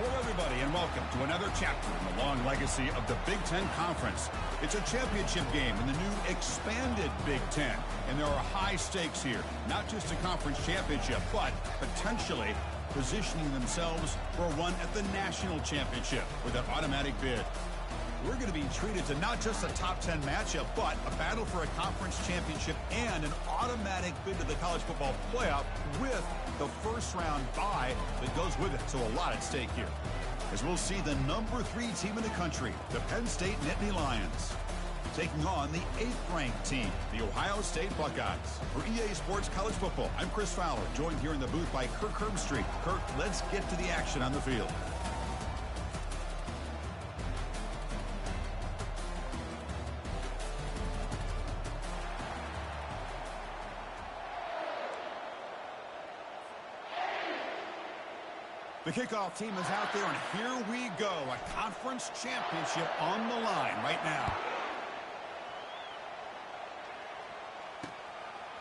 Hello, everybody, and welcome to another chapter in the long legacy of the Big Ten Conference. It's a championship game in the new expanded Big Ten, and there are high stakes here. Not just a conference championship, but potentially positioning themselves for a run at the national championship with an automatic bid. We're going to be treated to not just a top 10 matchup, but a battle for a conference championship and an automatic bid to the college football playoff with the first round bye that goes with it. So a lot at stake here. As we'll see the number 3 team in the country, the Penn State Nittany Lions, taking on the 8th ranked team, the Ohio State Buckeyes. For EA Sports College Football, I'm Chris Fowler, joined here in the booth by Kirk Herbstreit. Kirk, let's get to the action on the field. The kickoff team is out there, and here we go. A conference championship on the line right now.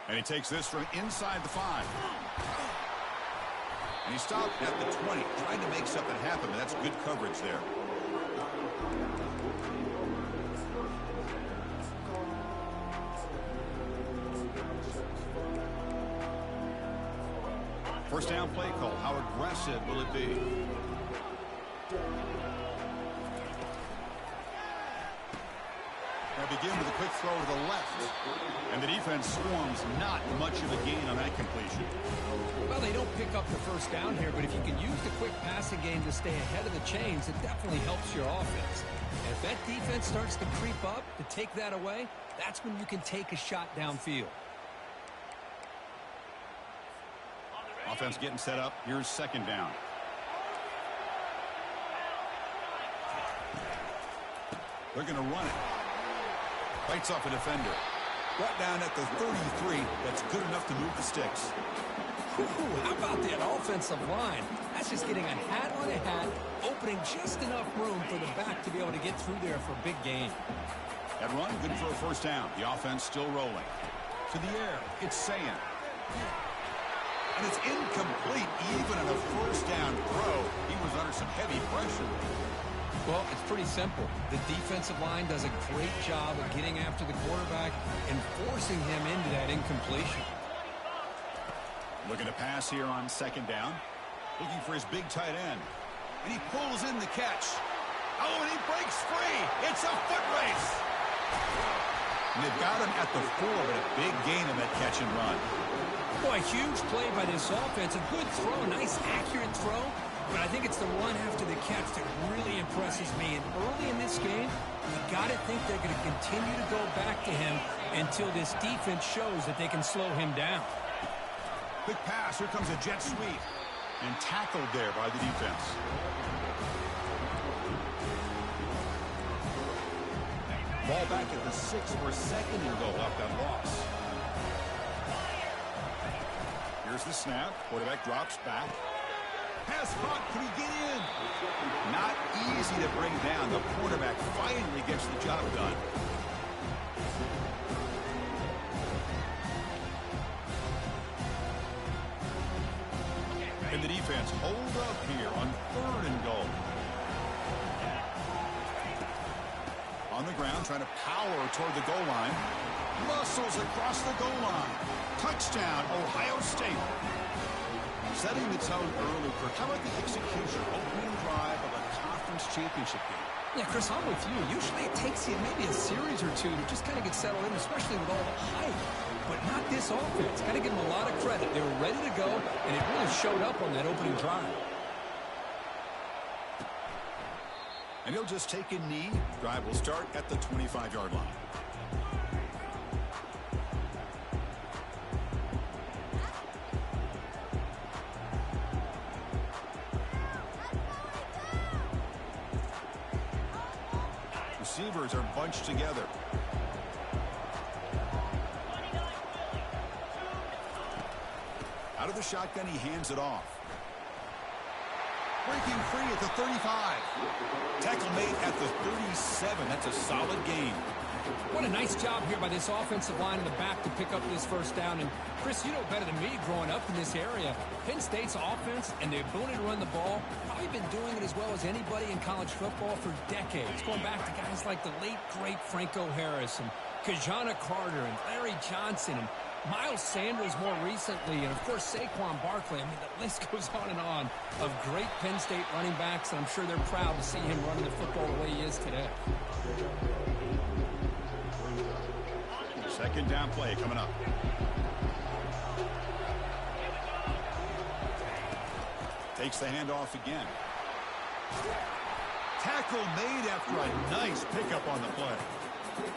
And he takes this from inside the 5. And he stopped at the 20, trying to make something happen, but that's good coverage there. First down play call. How aggressive will it be? They'll begin with a quick throw to the left. And the defense swarms. Not much of a gain on that completion. Well, they don't pick up the first down here, but if you can use the quick passing game to stay ahead of the chains, it definitely helps your offense. And if that defense starts to creep up to take that away, that's when you can take a shot downfield. Offense getting set up. Here's second down. They're going to run it. Bites off a defender. Brought down at the 33. That's good enough to move the sticks. Ooh, how about that offensive line? That's just getting a hat on a hat, opening just enough room for the back to be able to get through there for a big gain. That run, good for a first down. The offense still rolling. To the air, it's Sayan. And it's incomplete. Even on a first down throw, he was under some heavy pressure. Well, it's pretty simple. The defensive line does a great job of getting after the quarterback and forcing him into that incompletion. Looking to pass here on second down. Looking for his big tight end. And he pulls in the catch. Oh, and he breaks free. It's a foot race. And they've got him at the 4, but a big gain in that catch and run. Boy, huge play by this offense. A good throw, a nice accurate throw. But I think it's the run after the catch that really impresses me. And early in this game, you got to think they're going to continue to go back to him until this defense shows that they can slow him down. Quick pass. Here comes a jet sweep. And tackled there by the defense. Ball back at the 6 for a second and goal off that loss. Here's the snap. Quarterback drops back. Pass caught. Can he get in? Not easy to bring down. The quarterback finally gets the job done. And the defense hold up here on 3rd and goal. On the ground, trying to power toward the goal line. Muscles across the goal line. Touchdown, Ohio State. Setting the tone early, Kirk. How about the execution, opening drive of a conference championship game? Yeah, Chris, I'm with you. Usually it takes you maybe a series or two to just kind of get settled in, especially with all the hype. But not this offense. Got to give them a lot of credit. They were ready to go, and it really showed up on that opening drive. And he'll just take a knee. Drive will start at the 25-yard line. Receivers are bunched together. Out of the shotgun, he hands it off. Breaking free at the 35. Tackle made at the 37. That's a solid gain. What a nice job here by this offensive line in the back to pick up this first down. And, Chris, you know better than me growing up in this area. Penn State's offense and the ability to run the ball, probably been doing it as well as anybody in college football for decades, going back to guys like the late, great Franco Harris and Kajana Carter and Larry Johnson and Miles Sanders more recently, and, of course, Saquon Barkley. I mean, the list goes on of great Penn State running backs, and I'm sure they're proud to see him running the football the way he is today. Second down play coming up. Takes the handoff again. Tackle made after a nice pickup on the play.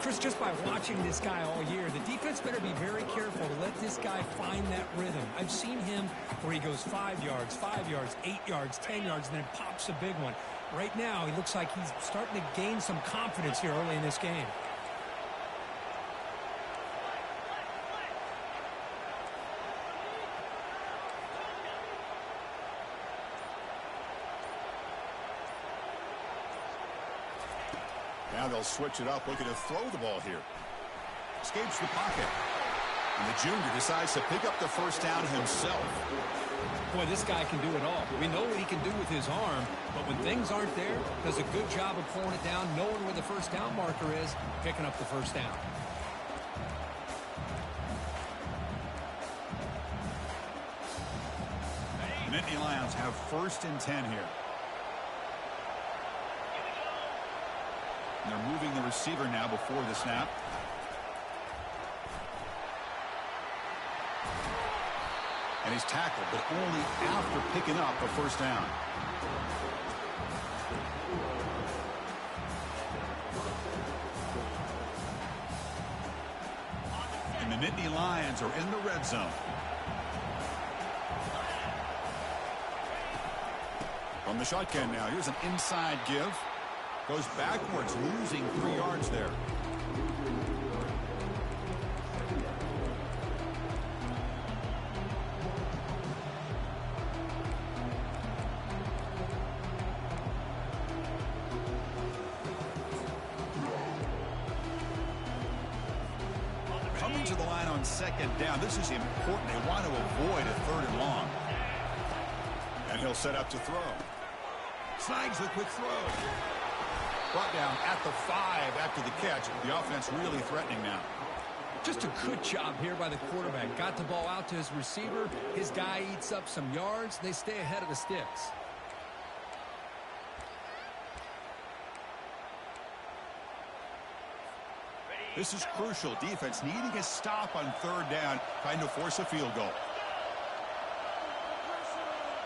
Chris, just by watching this guy all year, the defense better be very careful to let this guy find that rhythm. I've seen him where he goes 5 yards, 8 yards, 10 yards, and then pops a big one. Right now, he looks like he's starting to gain some confidence here early in this game. Now they'll switch it up, looking to throw the ball here. Escapes the pocket. And the junior decides to pick up the first down himself. Boy, this guy can do it all. We know what he can do with his arm, but when things aren't there, does a good job of pulling it down, knowing where the first down marker is, picking up the first down. Nittany Lions have 1st and 10 here. And they're moving the receiver now before the snap. And he's tackled, but only after picking up a first down. And the Nittany Lions are in the red zone. From the shotgun now, here's an inside give. Goes backwards, losing 3 yards there. Coming to the line on 2nd down. This is important. They want to avoid a 3rd and long. And he'll set up to throw. Snags the quick throw. Brought down at the 5 after the catch. The offense really threatening now. Just a good job here by the quarterback. Got the ball out to his receiver. His guy eats up some yards. They stay ahead of the sticks. This is crucial. Defense needing a stop on 3rd down, trying to force a field goal.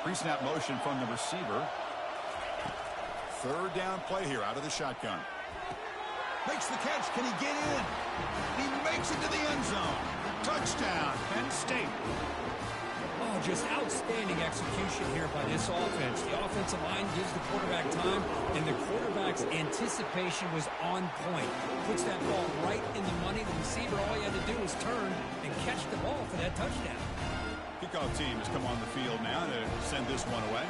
Pre-snap motion from the receiver. 3rd down play here out of the shotgun. Makes the catch. Can he get in? He makes it to the end zone. Touchdown, Penn State. Oh, just outstanding execution here by this offense. The offensive line gives the quarterback time, and the quarterback's anticipation was on point. Puts that ball right in the money. The receiver, all he had to do was turn and catch the ball for that touchdown. Kickoff team has come on the field now to send this one away.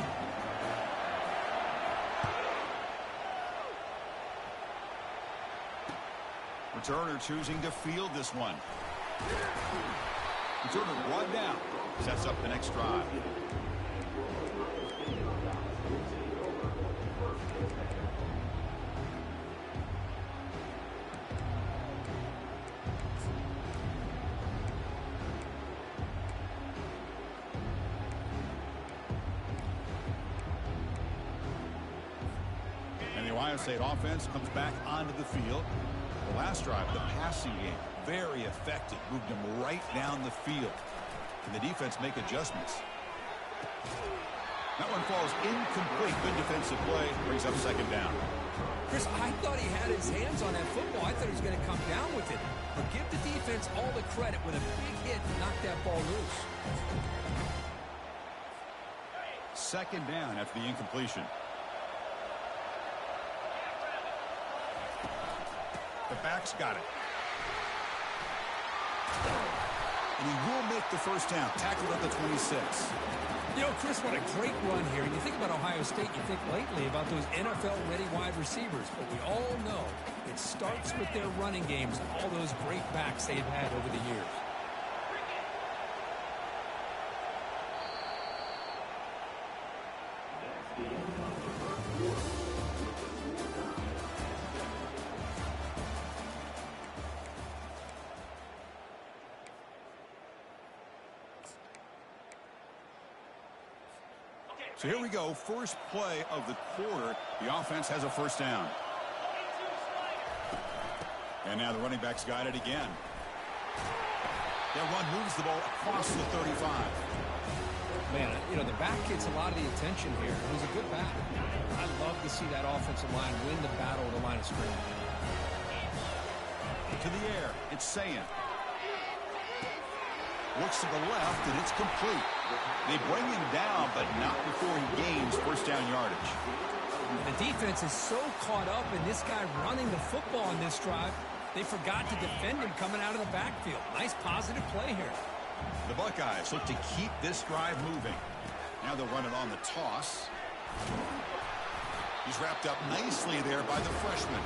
Returner choosing to field this one. Returner brought down. Sets up the next drive. And the Ohio State offense comes back onto the field. The last drive, the passing game, very effective. Moved them right down the field. Can the defense make adjustments? That one falls incomplete. Good defensive play. Brings up 2nd down. Chris, I thought he had his hands on that football. I thought he was going to come down with it. But give the defense all the credit with a big hit to knock that ball loose. 2nd down after the incompletion. The back's got it. and he will make the first down. Tackled at the 26. You know, Chris, what a great run here. And you think about Ohio State, you think lately about those NFL-ready wide receivers. But we all know it starts with their running games, all those great backs they've had over the years. So here we go, first play of the quarter. The offense has a first down. And now the running back's got it again. That run moves the ball across the 35. Man, you know, the back gets a lot of the attention here. It was a good back. I love to see that offensive line win the battle of the line of scrimmage. To the air, it's Sayin. Looks to the left, and it's complete. They bring him down, but not before he gains first down yardage. The defense is so caught up in this guy running the football in this drive, they forgot to defend him coming out of the backfield. Nice positive play here. The Buckeyes look to keep this drive moving. Now they'll run it on the toss. He's wrapped up nicely there by the freshman.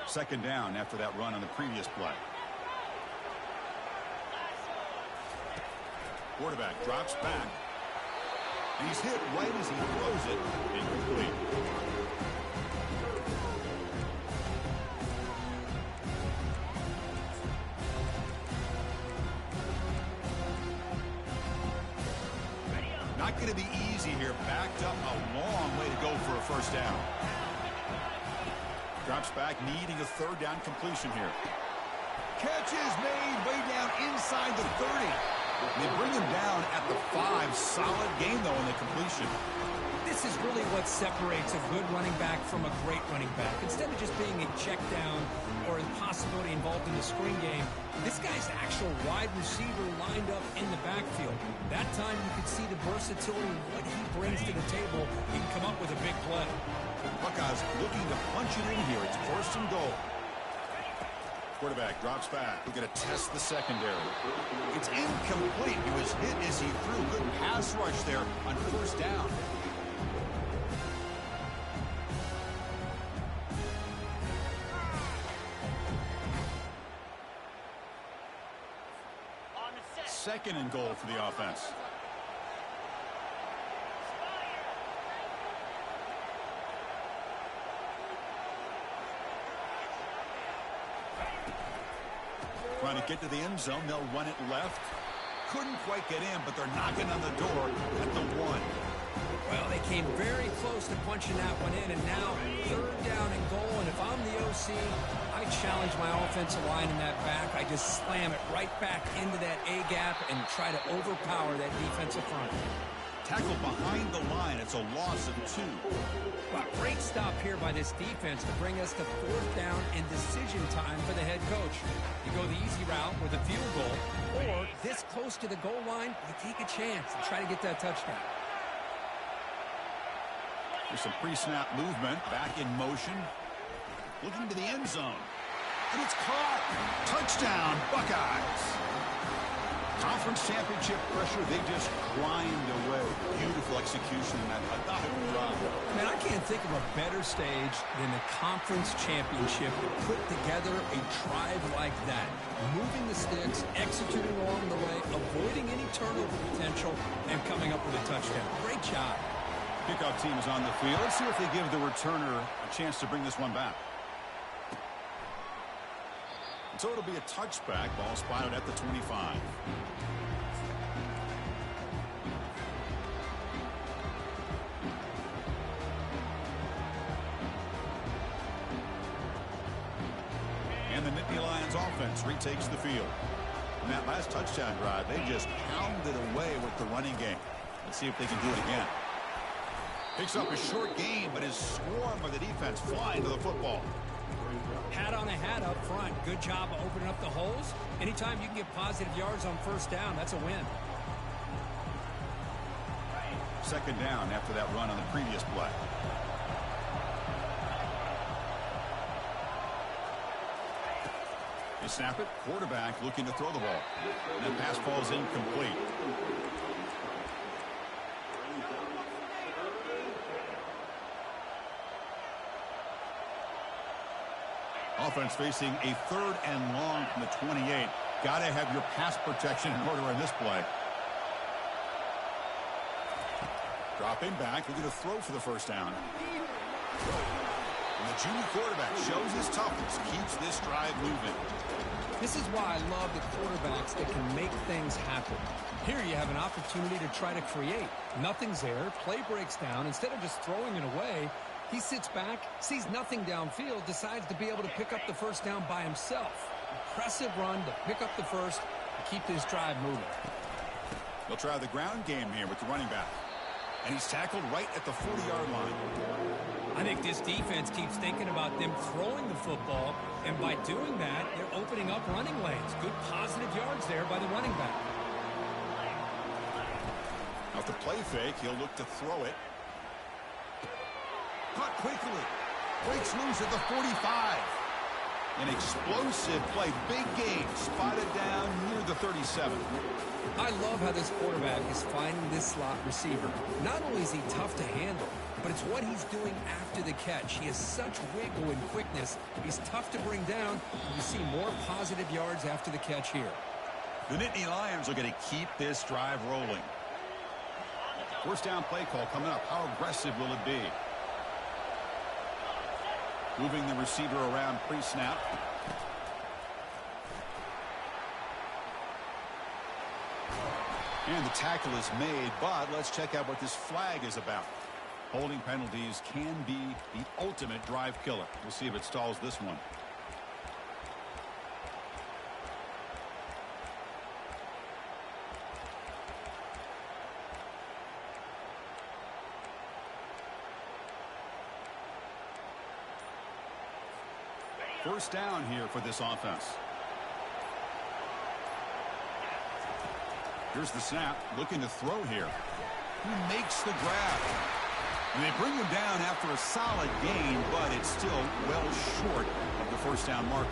Second down after that run on the previous play. Quarterback drops back. And he's hit right as he throws it. Incomplete. Not going to be easy here. Backed up a long way to go for a first down. Drops back, needing a third down completion here. Catch is made way down inside the 30. They bring him down at the 5. Solid game, though, in the completion. This is really what separates a good running back from a great running back. Instead of just being a check down or a possibility involved in the screen game, this guy's actual wide receiver lined up in the backfield. That time you could see the versatility of what he brings to the table. He can come up with a big play. Buckeyes looking to punch it in here. It's first and goal. Quarterback drops back. We're going to test the secondary. It's incomplete. He was hit as he threw. Good pass rush there on first down. Second and goal for the offense. Trying to get to the end zone. They'll run it left. Couldn't quite get in, but they're knocking on the door at the 1. Well, they came very close to punching that one in, and now third down and goal. And if I'm the OC, I challenge my offensive line in that back. I just slam it right back into that A-gap and try to overpower that defensive front. Tackled behind the line. It's a loss of 2. Well, great stop here by this defense to bring us to fourth down and decision time for the head coach. You go the easy route with a field goal, or this close to the goal line, you take a chance and try to get that touchdown. There's some pre-snap movement. Back in motion. Looking to the end zone. And it's caught. Touchdown, Buckeyes. Conference championship pressure, they just grind away. Beautiful execution in that methodical run. Man, I can't think of a better stage than the conference championship to put together a drive like that. Moving the sticks, executing along the way, avoiding any turnover potential, and coming up with a touchdown. Great job. Kickoff team is on the field. Let's see if they give the returner a chance to bring this one back. So it'll be a touchback. Ball spotted at the 25. And the Nittany Lions offense retakes the field. In that last touchdown drive, they just pounded away with the running game. Let's see if they can do it again. Picks up a short gain, but is swarmed by the defense flying to the football. Hat on a hat up front. Good job of opening up the holes. Anytime you can get positive yards on first down, that's a win. Second down after that run on the previous play. They snap it. Quarterback looking to throw the ball. And that pass falls incomplete. Offense facing a 3rd and long from the 28. Got to have your pass protection in order on this play. Dropping back, looking to throw for the first down. And the junior quarterback shows his toughness, keeps this drive moving. This is why I love the quarterbacks that can make things happen. Here you have an opportunity to try to create. Nothing's there. Play breaks down. Instead of just throwing it away, he sits back, sees nothing downfield, decides to be able to pick up the first down by himself. Impressive run to pick up the first and keep this drive moving. They'll try the ground game here with the running back. And he's tackled right at the 40-yard line. I think this defense keeps thinking about them throwing the football, and by doing that, they're opening up running lanes. Good positive yards there by the running back. Off the play fake, he'll look to throw it. Caught quickly. Breaks loose at the 45. An explosive play. Big game. Spotted down near the 37. I love how this quarterback is finding this slot receiver. Not only is he tough to handle, but it's what he's doing after the catch. He has such wiggle and quickness. He's tough to bring down. You see more positive yards after the catch here. The Nittany Lions are going to keep this drive rolling. First down play call coming up. How aggressive will it be? Moving the receiver around pre-snap. And the tackle is made, but let's check out what this flag is about. Holding penalties can be the ultimate drive killer. We'll see if it stalls this one. First down here for this offense. Here's the snap, looking to throw here. He makes the grab. And they bring him down after a solid gain, but it's still well short of the first down marker.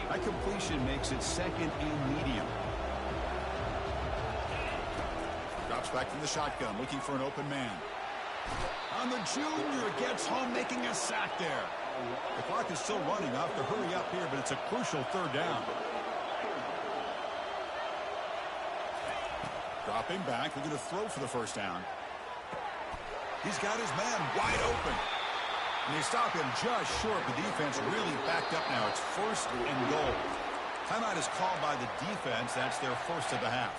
That completion makes it second and medium. Drops back from the shotgun, looking for an open man. On the junior, gets home, making a sack there. The clock is still running. I'll have to hurry up here, but it's a crucial third down. Dropping back, looking to throw for the first down. He's got his man wide open. And they stop him just short. The defense really backed up now. It's first and goal. Timeout is called by the defense. That's their first of the half.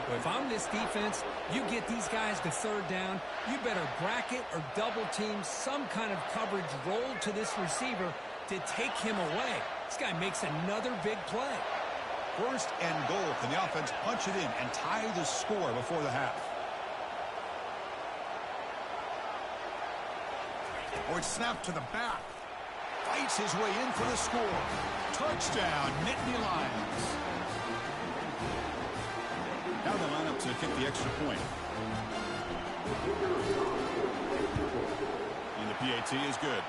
Well, if I'm this defense, you get these guys to third down, you better bracket or double team some kind of coverage roll to this receiver to take him away. This guy makes another big play. First and goal. Can the offense punch it in and tie the score before the half? Or it's snapped to the back. Fights his way in for the score. Touchdown, Nittany Lions. Now they line up to kick the extra point. And the PAT is good.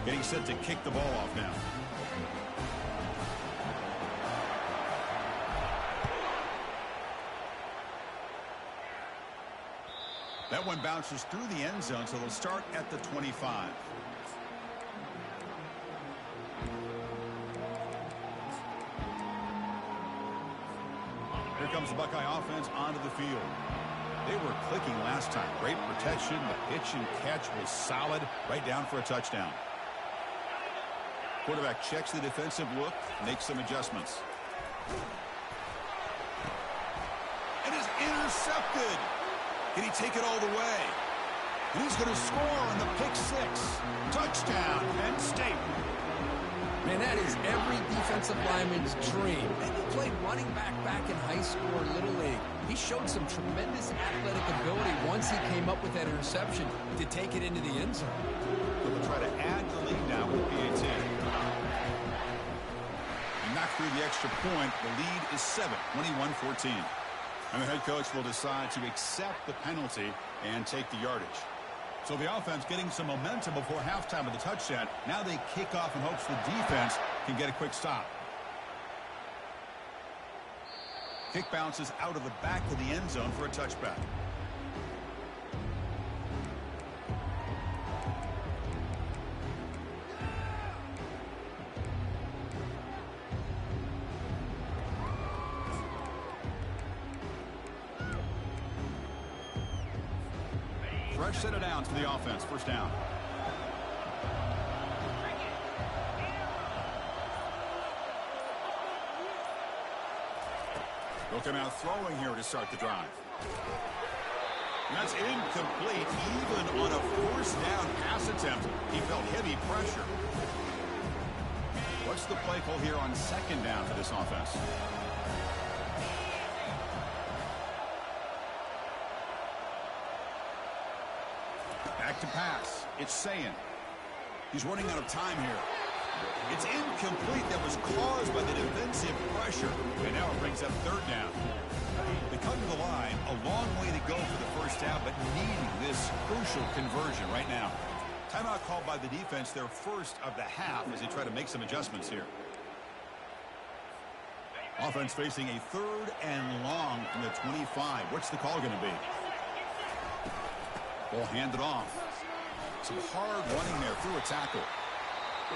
Getting set to kick the ball off now. That one bounces through the end zone, so they'll start at the 25. Here comes the Buckeye offense onto the field. They were clicking last time. Great protection. The pitch and catch was solid. Right down for a touchdown. Quarterback checks the defensive look, makes some adjustments. And is intercepted. Can he take it all the way? And he's going to score on the pick six. Touchdown, Penn State. Man, that is every defensive lineman's dream. And he played running back in high school or Little League. He showed some tremendous athletic ability once he came up with that interception to take it into the end zone. They'll try to add the lead now with PAT. And knock through the extra point. The lead is 7, 21-14. And the head coach will decide to accept the penalty and take the yardage. So the offense getting some momentum before halftime of the touchdown. Now they kick off in hopes the defense can get a quick stop. Kick bounces out of the back of the end zone for a touchback. Fresh set of downs for the offense. First down. They'll come out throwing here to start the drive. And that's incomplete. Even on a first down pass attempt, he felt heavy pressure. What's the play call here on second down for this offense? Back to pass. It's Sayin. He's running out of time here. It's incomplete. That was caused by the defensive pressure. And now it brings up third down. They come to the line. A long way to go for the first down, but needing this crucial conversion right now. Timeout called by the defense, their first of the half, as they try to make some adjustments here. Offense facing a 3rd and long from the 25. What's the call going to be? Ball handed off. Some hard running there through a tackle.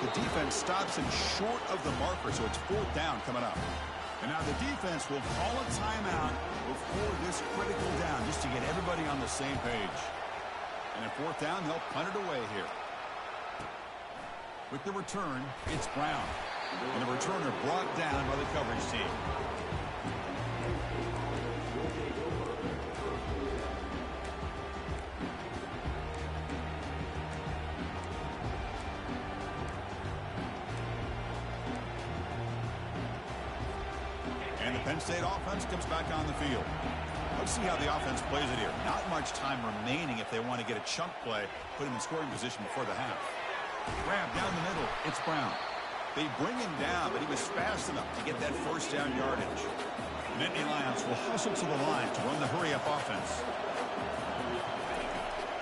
The defense stops him short of the marker, so it's 4th down coming up. And now the defense will call a timeout before this critical down, just to get everybody on the same page. And at 4th down, they'll punt it away here. With the return, it's Brown. And the returner brought down by the coverage team. And the Penn State offense comes back on the field. Let's see how the offense plays it here. Not much time remaining if they want to get a chunk play, put him in scoring position before the half. Grab down the middle. It's Brown. They bring him down, but he was fast enough to get that first down yardage. Nittany Lions will hustle to the line to run the hurry-up offense.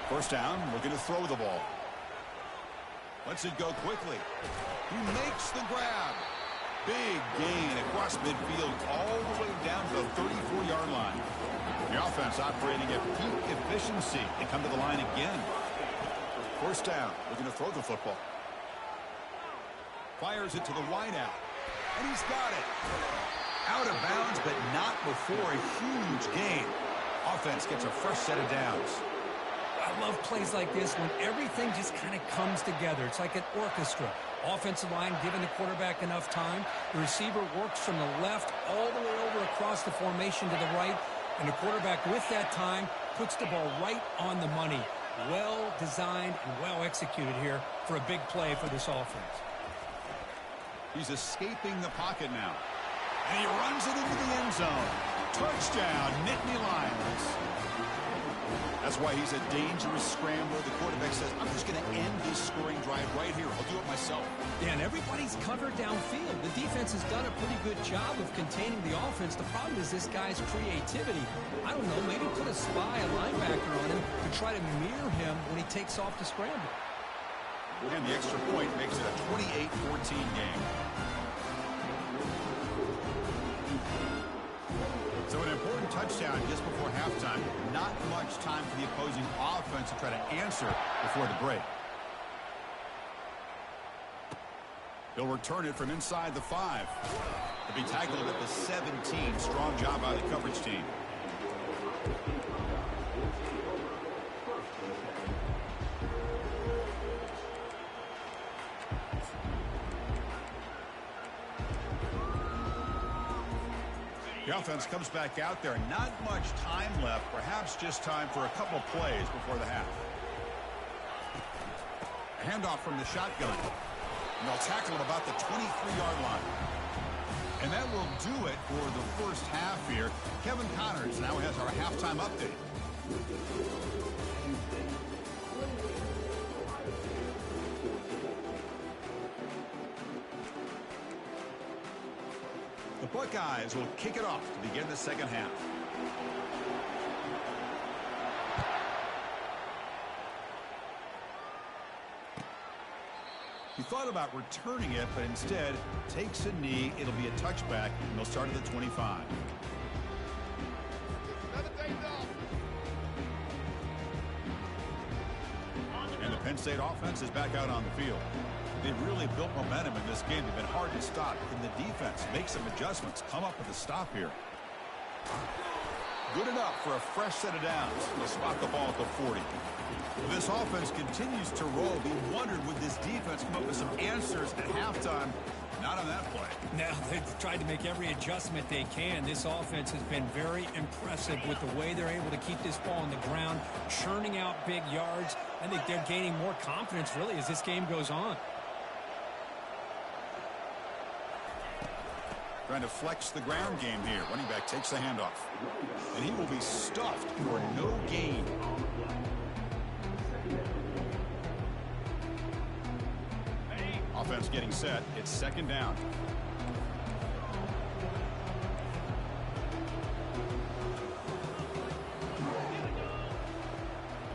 First down, looking to throw the ball. Lets it go quickly. He makes the grab. Big gain across midfield all the way down to the 34-yard line. The offense operating at peak efficiency. They come to the line again. First down, looking to throw the football. Fires it to the wideout. And he's got it. Out of bounds, but not before a huge gain. Offense gets a fresh set of downs. I love plays like this when everything just kind of comes together. It's like an orchestra. Offensive line giving the quarterback enough time. The receiver works from the left all the way over across the formation to the right. And the quarterback with that time puts the ball right on the money. Well designed and well executed here for a big play for this offense. He's escaping the pocket now. And he runs it into the end zone. Touchdown, Nittany Lions. That's why he's a dangerous scrambler. The quarterback says, I'm just going to end this scoring drive right here. I'll do it myself. Yeah, and everybody's covered downfield. The defense has done a pretty good job of containing the offense. The problem is this guy's creativity. I don't know, maybe put a spy, a linebacker on him to try to mirror him when he takes off to scramble. And the extra point makes it a 28-14 game. So an important touchdown just before halftime. Not much time for the opposing offense to try to answer before the break. They'll return it from inside the 5. They'll be tackled at the 17. Strong job by the coverage team. The offense comes back out there. Not much time left. Perhaps just time for a couple plays before the half. A handoff from the shotgun. And they'll tackle him about the 23-yard line. And that will do it for the first half here. Kevin Connors now has our halftime update. The Buckeyes will kick it off to begin the second half. He thought about returning it, but instead takes a knee. It'll be a touchback, and they'll start at the 25. And the Penn State offense is back out on the field. They've really built momentum in this game. They've been hard to stop. And the defense makes some adjustments. Come up with a stop here. Good enough for a fresh set of downs. They'll spot the ball at the 40. This offense continues to roll. We wondered, would this defense come up with some answers at halftime? Not on that play. Now, they've tried to make every adjustment they can. This offense has been very impressive with the way they're able to keep this ball on the ground, churning out big yards. I think they're gaining more confidence, really, as this game goes on. Trying to flex the ground game here. Running back takes the handoff. And he will be stuffed for no gain. Offense getting set. It's second down.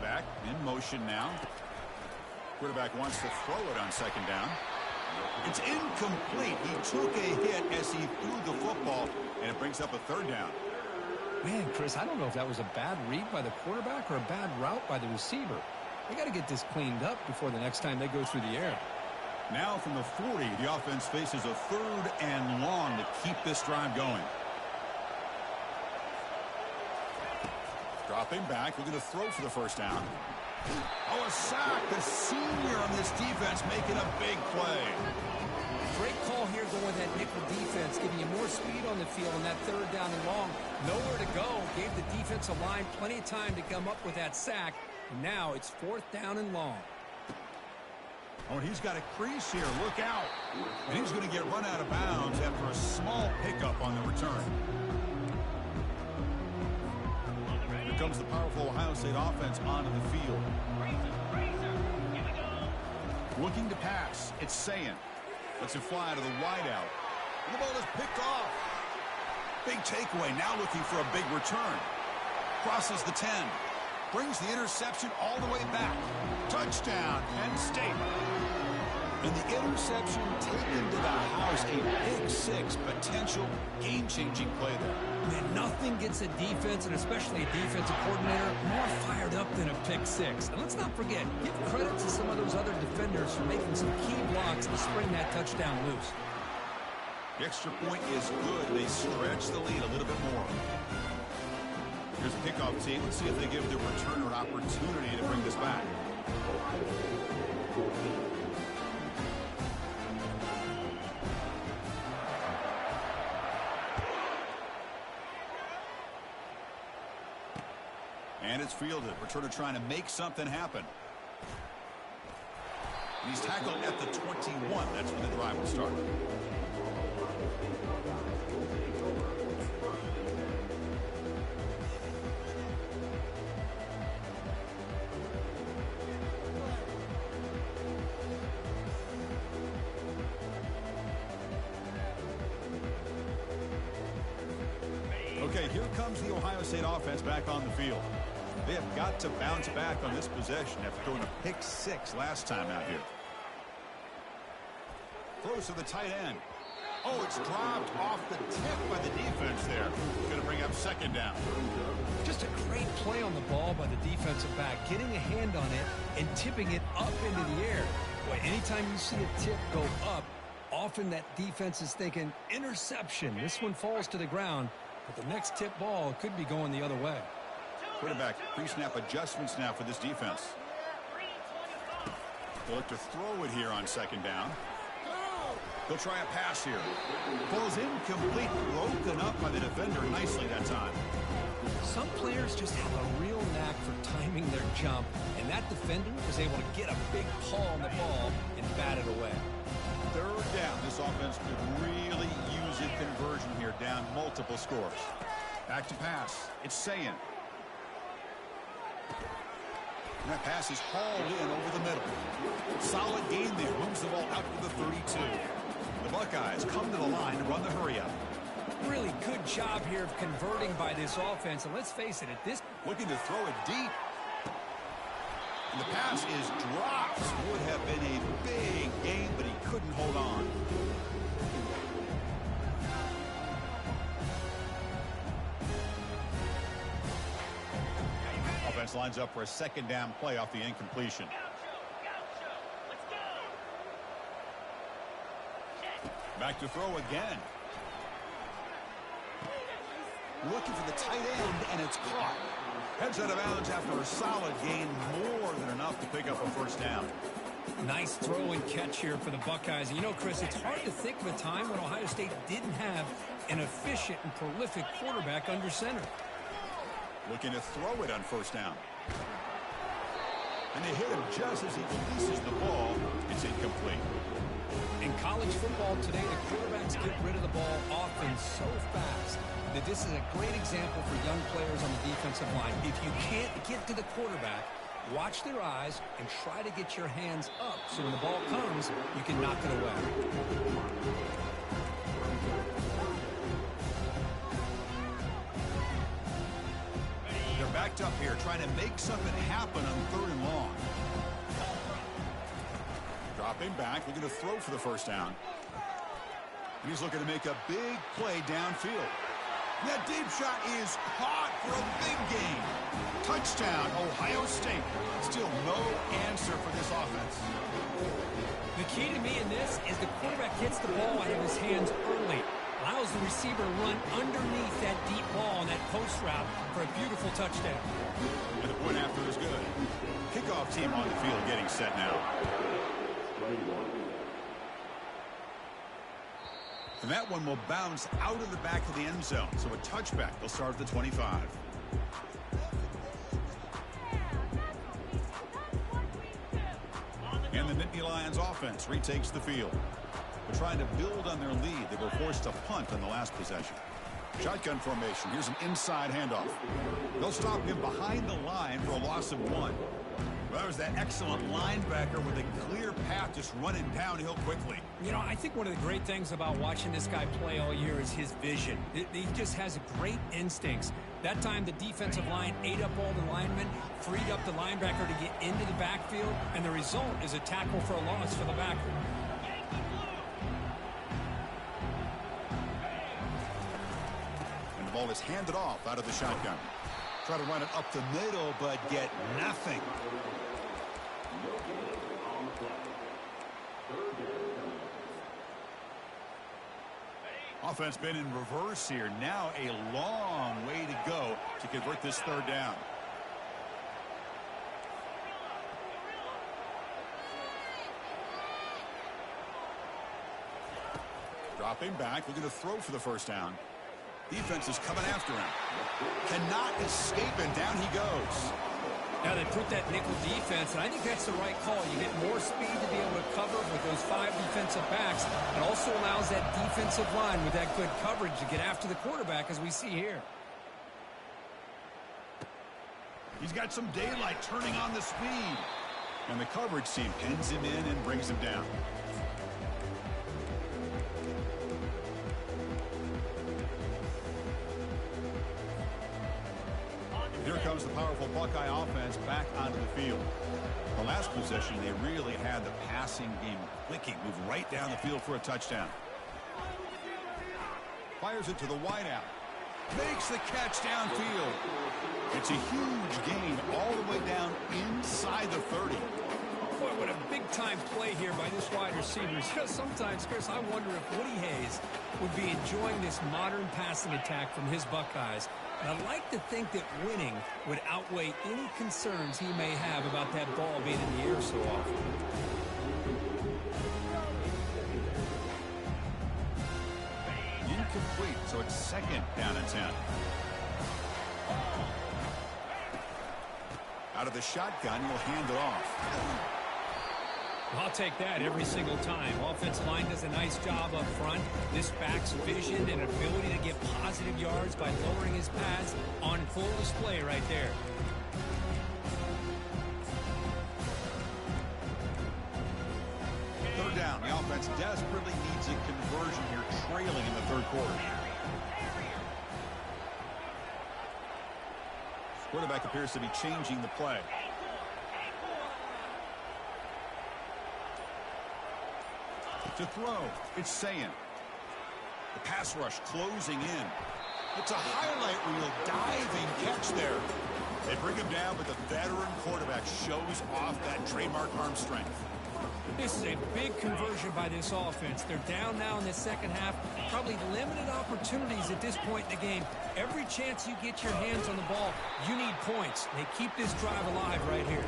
Back in motion now. Quarterback wants to throw it on second down. It's incomplete. He took a hit as he threw the football, and it brings up a third down. Man, Chris, I don't know if that was a bad read by the quarterback or a bad route by the receiver. They got to get this cleaned up before the next time they go through the air. Now from the 40, the offense faces a third and long to keep this drive going. Dropping back, looking to throw for the first down. Oh, a sack. The senior on this defense making a big play. Great call here going with that nickel defense, giving you more speed on the field on that third down and long. Nowhere to go. Gave the defensive line plenty of time to come up with that sack. And now it's fourth down and long. Oh, and he's got a crease here. Look out. And he's going to get run out of bounds after a small pickup on the return. Here comes the powerful Ohio State offense onto the field. Looking to pass. It's Sayin. Lets it fly to the wideout. And the ball is picked off. Big takeaway. Now looking for a big return. Crosses the 10. Brings the interception all the way back. Touchdown, Penn State. And the interception taken to the house. A big six, potential game-changing play there. Man, nothing gets a defense, and especially a defensive coordinator, more fired up than a pick six. And let's not forget, give credit to some of those other defenders for making some key blocks to spring that touchdown loose. The extra point is good. They stretch the lead a little bit more. Here's the kickoff team. Let's see if they give the returner an opportunity to bring this back. And it's fielded. Returner trying to make something happen. And he's tackled at the 21. That's when the drive will start. Okay, here comes the Ohio State offense back on the field. They have got to bounce back on this possession after throwing a pick six last time out here. Throws to the tight end. Oh, it's dropped off the tip by the defense there. Going to bring up second down. Just a great play on the ball by the defensive back, getting a hand on it and tipping it up into the air. Boy, anytime you see a tip go up, often that defense is thinking interception. This one falls to the ground, but the next tip ball could be going the other way. Quarterback pre-snap adjustments now for this defense. They'll look to throw it here on second down. They'll try a pass here. Ball's incomplete, broken up by the defender nicely that time. Some players just have a real knack for timing their jump, and that defender was able to get a big paw on the ball and bat it away. third down. This offense could really use a conversion here, down multiple scores. Back to pass. It's Sayin. And that pass is hauled in over the middle. Solid gain there. Moves the ball out to the 32. The Buckeyes come to the line to run the hurry-up. Really good job here of converting by this offense. And let's face it, at this... Looking to throw it deep. And the pass is dropped. Would have been a big gain, but he couldn't hold on. Offense lines up for a second down play off the incompletion. Back to throw again. Looking for the tight end, and it's caught. Heads out of bounds after a solid gain, more than enough to pick up a first down. Nice throw and catch here for the Buckeyes. And you know, Chris, it's hard to think of a time when Ohio State didn't have an efficient and prolific quarterback under center. Looking to throw it on first down. And they hit him just as he releases the ball. It's incomplete. In college football today, the quarterbacks get rid of the ball often so fast that this is a great example for young players on the defensive line. If you can't get to the quarterback, watch their eyes and try to get your hands up so when the ball comes, you can knock it away. They're backed up here, trying to make something happen on third and long. Dropping back, looking to throw for the first down. And he's looking to make a big play downfield. That deep shot is caught for a big gain. Touchdown, Ohio State. Still no answer for this offense. The key to me in this is the quarterback gets the ball out of his hands early. Allows the receiver to run underneath that deep ball on that post route for a beautiful touchdown. And the point after is good. Kickoff team on the field getting set now. And that one will bounce out of the back of the end zone. So a touchback. They'll start at the 25. And the Nittany Lions offense retakes the field. They're trying to build on their lead. They were forced to punt on the last possession. Shotgun formation. Here's an inside handoff. They'll stop him behind the line for a loss of 1. Well, that was that excellent linebacker with a clear path just running downhill quickly. You know, I think one of the great things about watching this guy play all year is his vision. He just has great instincts. That time the defensive line ate up all the linemen, freed up the linebacker to get into the backfield, and the result is a tackle for a loss for the backer. And the ball is handed off out of the shotgun. Try to run it up the middle, but get nothing. Offense been in reverse here. Now a long way to go to convert this third down. Dropping back, looking to throw for the first down. Defense is coming after him. Cannot escape, and down he goes. Now they put that nickel defense, and I think that's the right call. You get more speed to be able to cover with those 5 defensive backs. It also allows that defensive line with that good coverage to get after the quarterback, as we see here. He's got some daylight turning on the speed. And the coverage team pins him in and brings him down. Here comes the powerful Buckeye offense back onto the field. The last possession, they really had the passing game clicking. Moved right down the field for a touchdown. Fires it to the wideout. Makes the catch downfield. It's a huge gain all the way down inside the 30. Boy, what a big-time play here by this wide receiver. Sometimes, Chris, I wonder if Woody Hayes would be enjoying this modern passing attack from his Buckeyes. And I'd like to think that winning would outweigh any concerns he may have about that ball being in the air so often. Incomplete, so it's second down and 10. Out of the shotgun, he'll hand it off. I'll take that every single time. Offensive line does a nice job up front. This back's vision and ability to get positive yards by lowering his pads on full display right there. Third down. The offense desperately needs a conversion here, trailing in the third quarter. Quarterback appears to be changing the play. To throw, it's saying. The pass rush closing in. It's a highlight reel diving catch there. They bring him down, but the veteran quarterback shows off that trademark arm strength. This is a big conversion by this offense. They're down now in the second half. Probably limited opportunities at this point in the game. Every chance you get your hands on the ball, you need points. They keep this drive alive right here.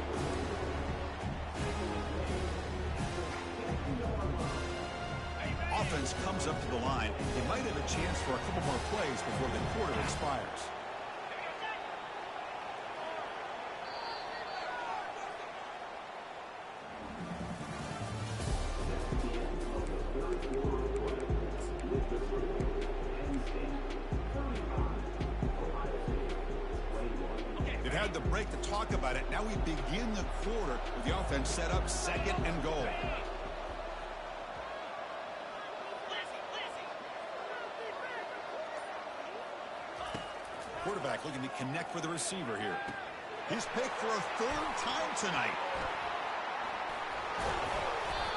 Offense comes up to the line. They might have a chance for a couple more plays before the quarter expires. They've had the break to talk about it. Now we begin the quarter with the offense set up second and goal. Quarterback looking to connect with the receiver here. He's picked for a third time tonight.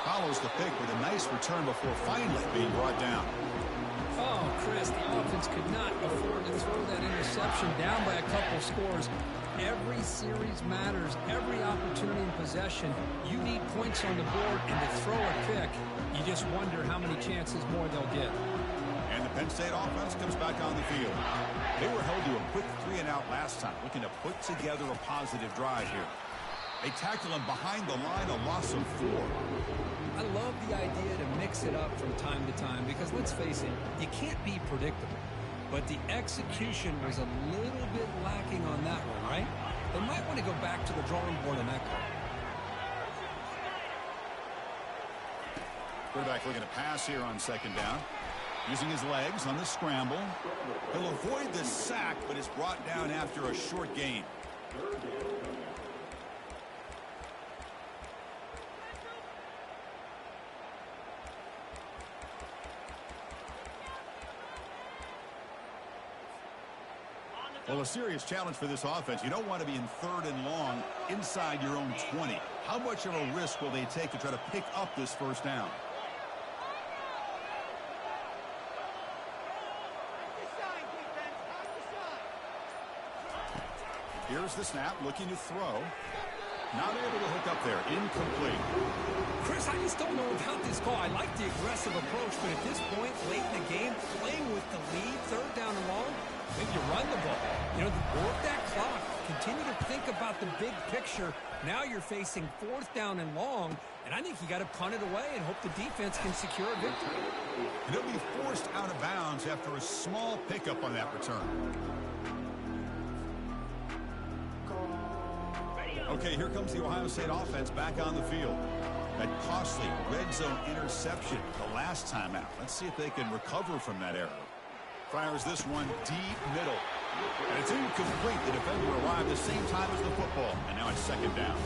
Follows the pick with a nice return before finally being brought down. Oh, Chris, the offense could not afford to throw that interception down by a couple scores. Every series matters. Every opportunity in possession, you need points on the board, and to throw a pick, you just wonder how many chances more they'll get. And the Penn State offense comes back on the field. They were held to a quick 3-and-out last time, looking to put together a positive drive here. They tackle him behind the line, a loss of 4. I love the idea to mix it up from time to time because, let's face it, you can't be predictable. But the execution was a little bit lacking on that one, right? They might want to go back to the drawing board on that call. Quarterback looking to pass here on second down. Using his legs on the scramble. He'll avoid the sack, but is brought down after a short gain. Well, a serious challenge for this offense. You don't want to be in third and long inside your own 20. How much of a risk will they take to try to pick up this first down? Here's the snap, looking to throw. Not able to hook up there. Incomplete. Chris, I just don't know about this call. I like the aggressive approach, but at this point, late in the game, playing with the lead, third down and long, maybe you run the ball. You know, work that clock. Continue to think about the big picture. Now you're facing fourth down and long, and I think you got to punt it away and hope the defense can secure a victory. And he'll be forced out of bounds after a small pickup on that return. Okay, here comes the Ohio State offense back on the field. That costly red zone interception the last time out. Let's see if they can recover from that error. Fires this one deep middle. And it's incomplete. The defender arrived the same time as the football. And now it's second down.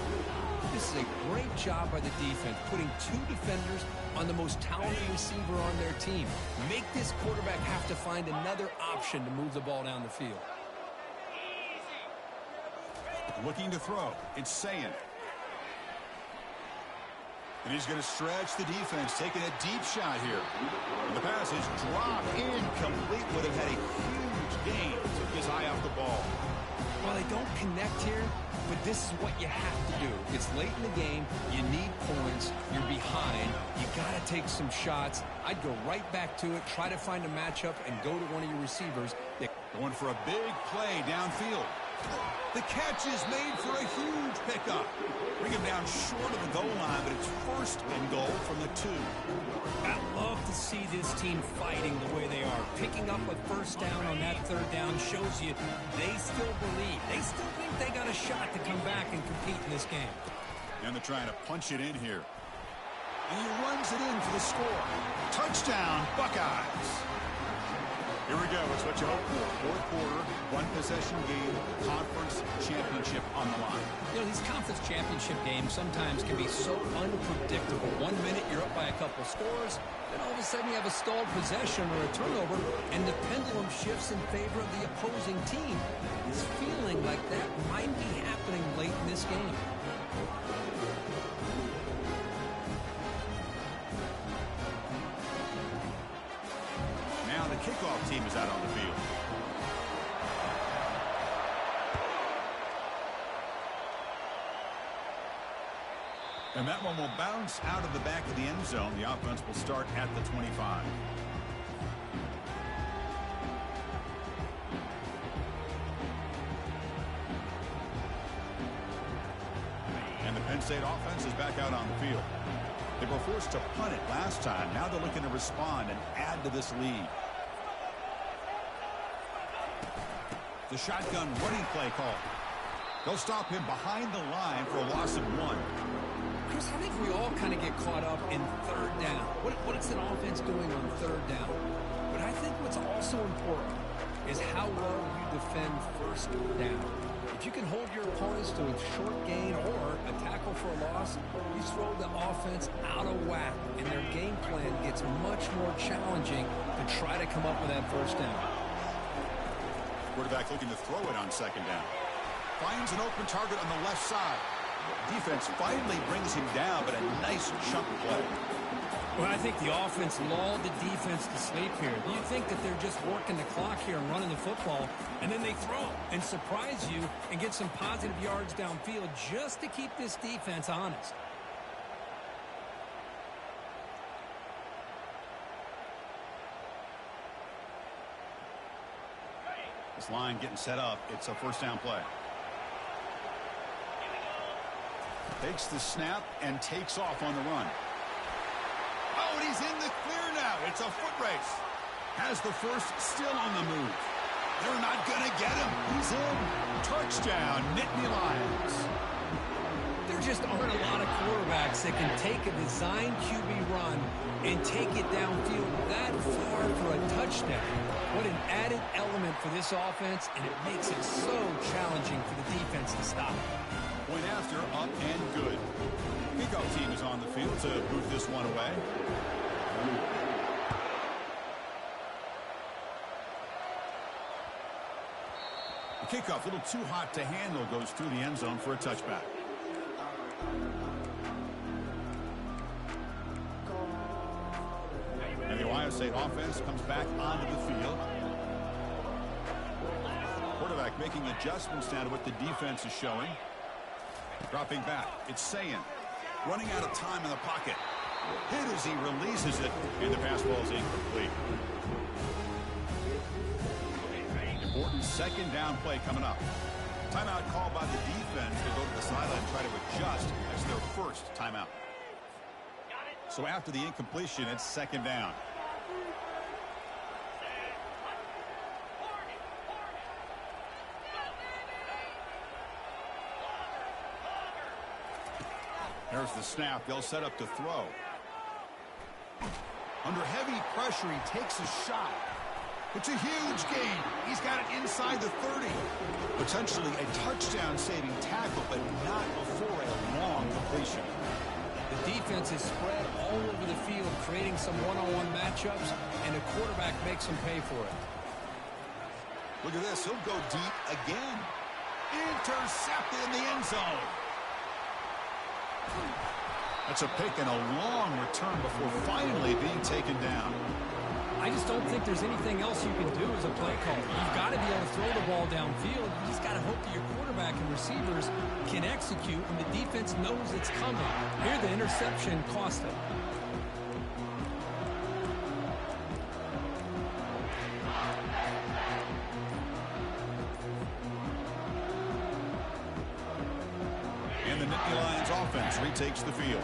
This is a great job by the defense, putting 2 defenders on the most talented receiver on their team. Make this quarterback have to find another option to move the ball down the field. Looking to throw. It's saying. And he's going to stretch the defense, taking a deep shot here. And the pass is dropped incomplete. Would have had a huge gain. Took his eye off the ball. Well, they don't connect here, but this is what you have to do. It's late in the game. You need points. You're behind. You got to take some shots. I'd go right back to it, try to find a matchup, and go to one of your receivers. Going for a big play downfield. The catch is made for a huge pickup. Bring him down short of the goal line, but it's first and goal from the 2. I love to see this team fighting the way they are. Picking up a first down on that third down shows you they still believe. They still think they got a shot to come back and compete in this game. And they're trying to punch it in here. And he runs it in for the score. Touchdown, Buckeyes. Here we go. It's what you hope for. Fourth quarter, one-possession game, conference championship on the line. You know, these conference championship games sometimes can be so unpredictable. 1 minute you're up by a couple scores, then all of a sudden you have a stalled possession or a turnover, and the pendulum shifts in favor of the opposing team. It's feeling like that might be happening late in this game. Kickoff team is out on the field. And that one will bounce out of the back of the end zone. The offense will start at the 25. And the Penn State offense is back out on the field. They were forced to punt it last time. Now they're looking to respond and add to this lead. The shotgun running play call. They'll stop him behind the line for a loss of 1. Chris, I think we all kind of get caught up in third down. What is an offense doing on third down? But I think what's also important is how well you defend first down. If you can hold your opponents to a short gain or a tackle for a loss, you throw the offense out of whack, and their game plan gets much more challenging to try to come up with that first down. Quarterback looking to throw it on second down. Finds an open target on the left side. Defense finally brings him down, but a nice chunk play. Well, I think the offense lulled the defense to sleep here. Do you think that they're just working the clock here and running the football, and then they throw and surprise you and get some positive yards downfield just to keep this defense honest? This line getting set up. It's a first down play. Takes the snap and takes off on the run. Oh, and he's in the clear now. It's a foot race. Has the first, still on the move. They're not going to get him. He's in. Touchdown, Nittany Lions. There just aren't a lot of quarterbacks that can take a design QB run and take it downfield that far for a touchdown. What an added element for this offense, and it makes it so challenging for the defense to stop. Point after, up and good. Kickoff team is on the field to move this one away. The kickoff, a little too hot to handle, goes through the end zone for a touchback. And the Ohio State offense comes back onto the field. Quarterback making adjustments now to what the defense is showing. Dropping back, it's Sayin. Running out of time in the pocket. Hit as he releases it, and the pass ball is incomplete. Important second down play coming up. Timeout called by the defense. They go to the sideline and try to adjust. That's their first timeout. So after the incompletion, it's second down. There's the snap. They'll set up to throw. Under heavy pressure, he takes a shot. It's a huge gain. He's got it inside the 30. Potentially a touchdown-saving tackle, but not before a long completion. The defense is spread all over the field, creating some one-on-one matchups, and the quarterback makes them pay for it. Look at this. He'll go deep again. Intercepted in the end zone. That's a pick and a long return before finally being taken down. I just don't think there's anything else you can do as a play caller. You've got to be able to throw the ball downfield. You just got to hope that your quarterback and receivers can execute, and the defense knows it's coming. Here, the interception cost them. And the Nittany Lions offense retakes the field.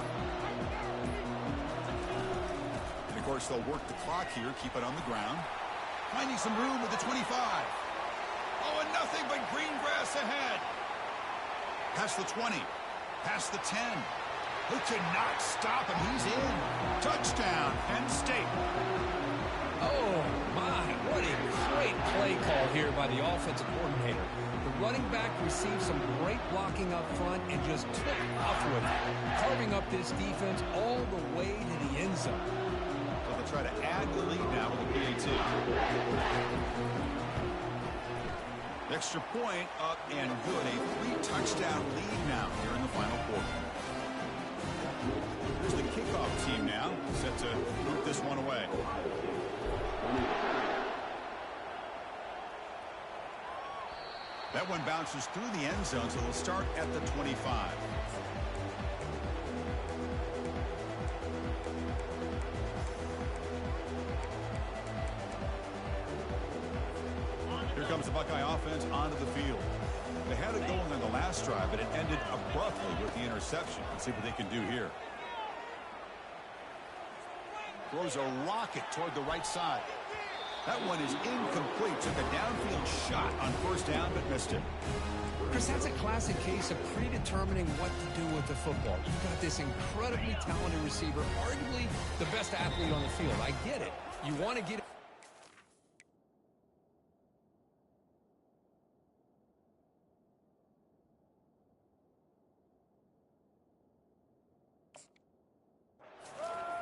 And, of course, they'll work the clock here, keep it on the ground. Finding some room with the 25. Oh, and nothing but green grass ahead. Past the 20. Past the 10. Who cannot stop him? He's in. Touchdown, Penn State. Oh, my. What a great play call here by the offensive coordinator. The running back received some great blocking up front and just took off with it, carving up this defense all the way to the end zone. So they'll try to add the lead now with the PAT. Extra point up and good. A 3-touchdown lead now here in the final quarter. Here's the kickoff team now, set to move this one away. That one bounces through the end zone, so they'll start at the 25. Here comes the Buckeye offense onto the field. They had it going on the last drive, but it ended abruptly with the interception. Let's see what they can do here. Throws a rocket toward the right side. That one is incomplete. Took a downfield shot on first down, but missed it. Chris, that's a classic case of predetermining what to do with the football. You've got this incredibly talented receiver, arguably the best athlete on the field. I get it. You want to get it.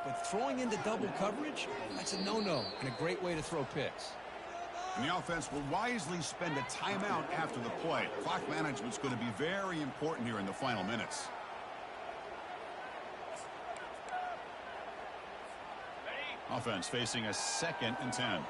But throwing into double coverage, that's a no-no and a great way to throw picks. And the offense will wisely spend a timeout after the play. Clock management's going to be very important here in the final minutes. Offense facing a 2nd and 10.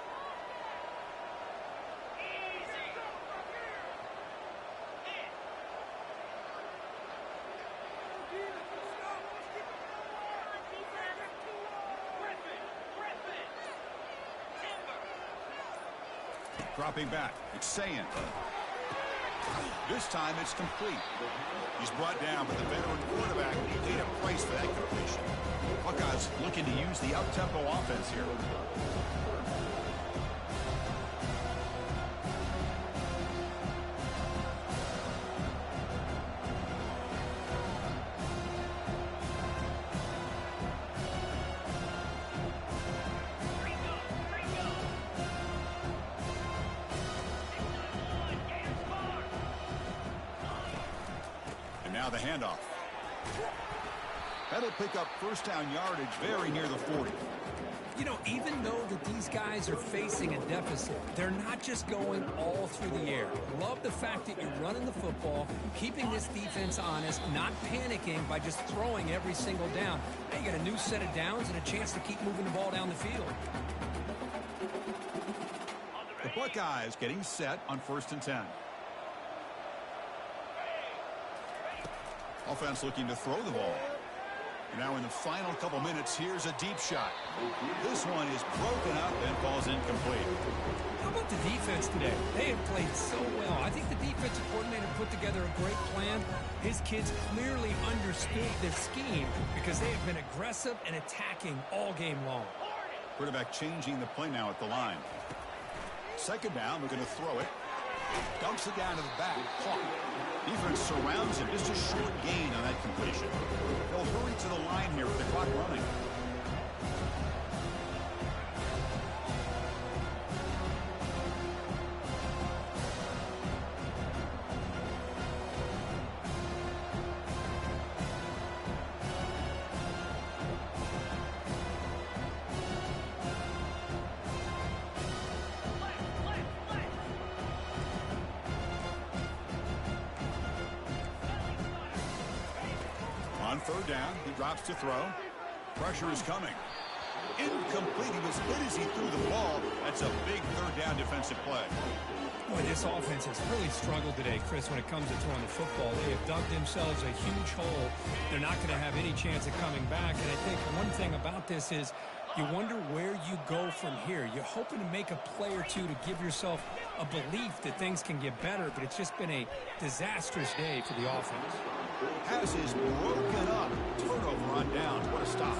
Dropping back, it's Sayin. This time it's complete. He's brought down, but the veteran quarterback paid a price for that completion. Buckeyes looking to use the up-tempo offense here. Now the handoff. That'll pick up first down yardage very near the 40. You know, even though that these guys are facing a deficit, they're not just going all through the air. Love the fact that you're running the football, keeping this defense honest, not panicking by just throwing every single down. Now you got a new set of downs and a chance to keep moving the ball down the field. The Buckeyes getting set on 1st and 10. Offense looking to throw the ball. Now in the final couple minutes, here's a deep shot. This one is broken up and falls incomplete. How about the defense today? They have played so well. I think the defensive coordinator put together a great plan. His kids clearly understood the scheme because they have been aggressive and attacking all game long. Quarterback changing the play now at the line. 2nd down, we're going to throw it. Dumps it down to the back. Caught. Defense surrounds him. Just a short gain on that completion. They'll hurry to the line here with the clock running. On 3rd down, he drops to throw. Pressure is coming. Incomplete. He was hit as he threw the ball. That's a big 3rd down defensive play. Boy, this offense has really struggled today, Chris, when it comes to throwing the football. They have dug themselves a huge hole. They're not going to have any chance of coming back. And I think one thing about this is you wonder where you go from here. You're hoping to make a play or two to give yourself a belief that things can get better, but it's just been a disastrous day for the offense. Pass is broken up. Turnover on downs. What a stop.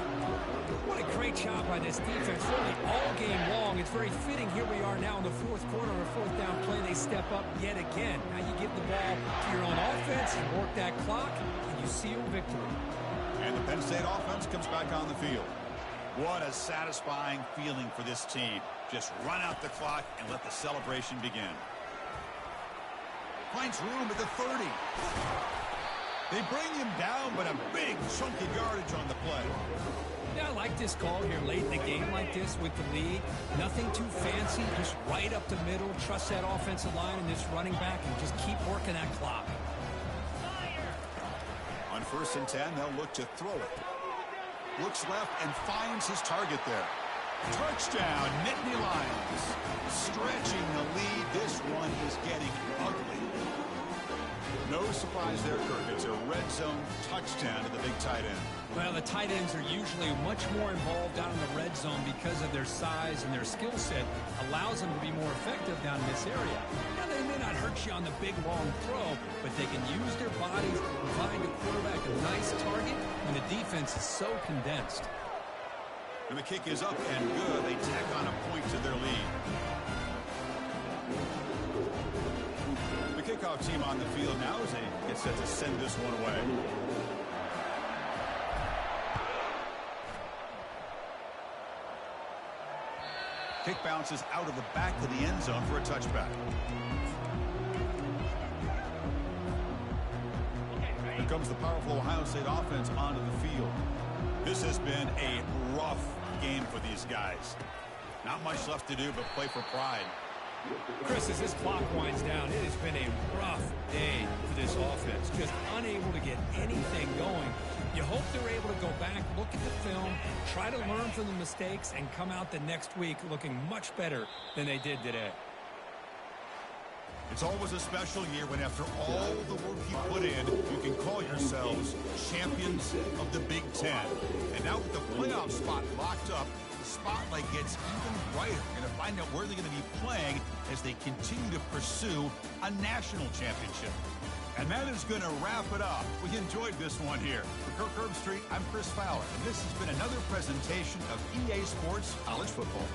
What a great job by this defense. Really all game long. It's very fitting. Here we are now in the 4th quarter of a 4th down play. They step up yet again. Now you give the ball to your own offense and work that clock, and you seal victory. And the Penn State offense comes back on the field. What a satisfying feeling for this team. Just run out the clock and let the celebration begin. Finds room at the 30. They bring him down, but a big chunky yardage on the play. Yeah, I like this call here late in the game like this with the lead. Nothing too fancy, just right up the middle. Trust that offensive line and this running back and just keep working that clock. On 1st and 10, they'll look to throw it. Looks left and finds his target there. Touchdown, Nittany Lions. Stretching the lead. This one is getting ugly. No surprise there, Kirk. It's a red zone touchdown to the big tight end. Well, the tight ends are usually much more involved down in the red zone because of their size and their skill set allows them to be more effective down in this area. Now, they may not hurt you on the big, long throw, but they can use their bodies to provide the quarterback a nice target when the defense is so condensed. And the kick is up and good. They tack on a point to their lead. The kickoff team on the field now as they get set to send this one away. Kick bounces out of the back of the end zone for a touchback. Here comes the powerful Ohio State offense onto the field. This has been a rough game for these guys. Not much left to do but play for pride. Chris, as this clock winds down, it has been a rough day for this offense. Just unable to get anything going. You hope they're able to go back, look at the film, try to learn from the mistakes, and come out the next week looking much better than they did today. It's always a special year when after all the work you put in, you can call yourselves champions of the Big Ten. And now with the playoff spot locked up, the spotlight gets even brighter. Going to find out where they're going to be playing as they continue to pursue a national championship. And that is going to wrap it up. We enjoyed this one here. For Kirk Herbstreit, I'm Chris Fowler, and this has been another presentation of EA Sports College Football.